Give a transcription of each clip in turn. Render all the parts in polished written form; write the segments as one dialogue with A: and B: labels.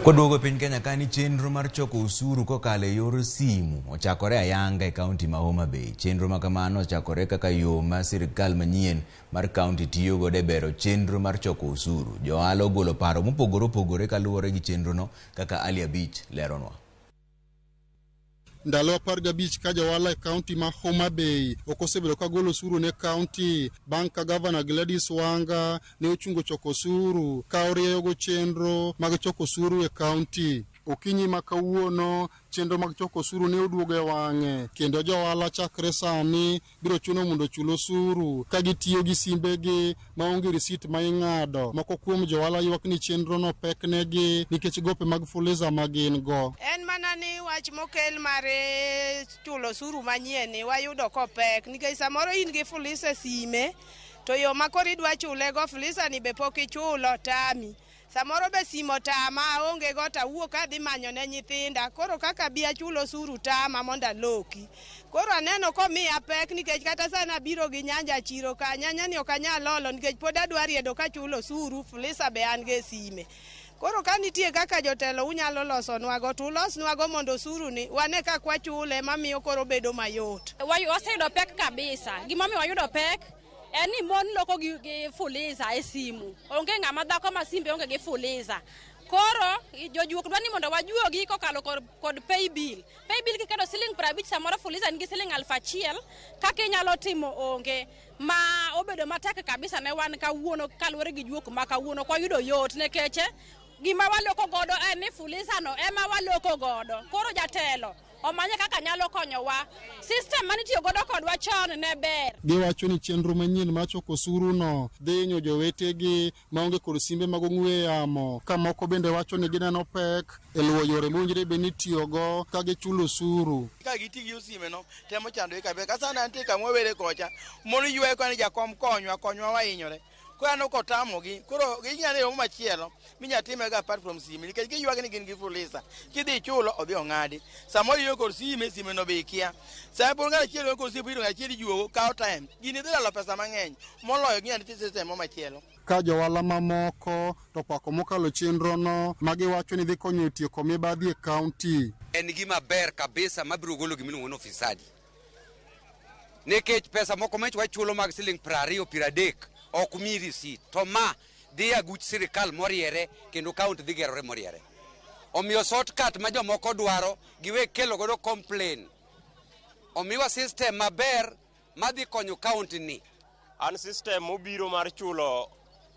A: Koduogo piny Kenya kani chenro mar choko osuru kokale yor simu ochakore ayanga e kaunti ma Homa Bay. Chenro ma kamano ochakore kaka yo ma sirkal manyien mar kaunti tiyo godo e bero chenro mar choko osuru. Johala ogolo paro mopogore opogore kaluwore gi chenro no kaka Ali Abich leronwa.
B: Ndalo 15 ka johala e kaunti ma Homa Bay okosebedo ka golo osuru ne kaunti bang' ka Governor Gladys Wanga ne ochungo choko osuru ka orieyo go chenro mag choko osuru e kaunti. Okinyi ma kawuono chenro mag choko osuru ne oduogo e wang'e kendo johala chakre sani biro chuno mondo chul osuru ka gitiyo gi simbegi maonge risit ma ing'ado. Moko kuom johala ywak ni chenro no pek negi nikech gope mag Fuliza ma gin go.
C: En mana ni wach mokel mare chulo osuru manyien ni wayudo kopek nikech samoro in gi Fuliza sime to yo makori dwa chule go Fuliza ni be pok ichulo tami. Samoro be simo tama onge go ta wuok adhi manyo ne nyithinda koro kaka bia chulo osuru tama monda loki. Koro aneno komiya pek nikech kata sana biro gi nyanja chiro ka nyanya ni okanya lolo nikech pod adwa riedo ka chulo osuru Fuliza be an ge sime. Koro ka nitie kaka jotelo unyalo loso nwago to ulosnwago mondo osuru ni wane ka kwachule mamiyo koro bedo mayot.
D: Waseyudo pek kabisa. Gimomiyo wayudo pek eni mon loko gi Fuliza e simu. Onge ng'ama dhako ma simbe onge gi Fuliza. Koro jojuok dwani mondo wajuogi kokalo kod pay bill. Pay bill kiketo siling 50 samoro Fuliza nigi siling 1,000 kaka inyalo timo onge ma obedo matek kabisa ne wan kawuono kaluwore gi juok ma kawuono kwa yudo yot nekeche gima waloko godo eni Fuliza no ema waloko godo. Koro jatelo omanye kaka nyalo konyowa. System manitiyo godo kodwa chon ne ber.
B: Giwacho ni chenro manyien mar choko osuru no dhi hinyo jowetegi maonge kod simbe mag ong'we yamo. Ka moko bende wacho ni gineno pek e luwo yore mowinjore bed ni tiyogo ka gichulo osuru.
E: Ka giti gi sime no temo chando ka be kasana antie kama were kocha mon ywe kwa ni jakom konywa wahinyore. Kwano kotamogi koro ginyane yo machielo minyatime ga apart from sime nikech giywag ni gin gi Fuliza kidhi chulo obi ong'adi samoro yo kod sime no be kia sa por ngara chielo kod sime biro ngachieli juogo kao time gini dhi lalo pesa mang'eny moloyo ginyane system machielo.
B: Ka johala mamoko to pako mokalo chenro no magiwacho ni dhi konyo e tieko mibadhi e kaunti.
F: En gima ber kabisa mabiro golo gimiluongo ni ofisadi nikech pesa moko mech wachulo mag siling 20-30 ok mi risit to ma dhi aguch sirikal moriere kendo kaunti dhi gerore moriere. Omiyo shortcut ma jomoko dwaro giwe kelo godo complain. Omiwa system maber madhi konyo kaunti ni.
G: An system mobiro mar chulo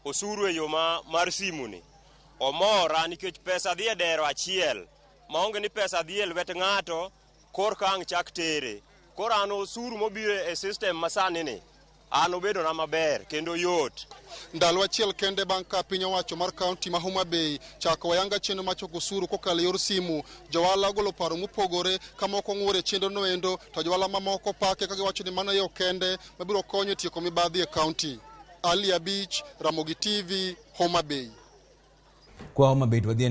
G: osuru e yo mar simu ni omora nikech pesa dhi e dero achiel maonge ni pesa dhi e lwet ng'ato korka ang' chak tere. Koro an osuru mobiro e system masani ni an obedo na maber kendo yot.
B: Ndalo achiel kende bang' ka piny owacho mar kaunti ma Homa Bay chako wayanga chenro mar choko osuru kokalo yor simu, johala golo paro mopogore ka moko ng'ure chenro no endo to johala mamoko pake ka giwacho ni mano yo kende mabiro konyo tieko mibadhi e kaunti. Ali Abich, Ramogi TV, Homa Bay.
A: Kwa Homa Bay wadhi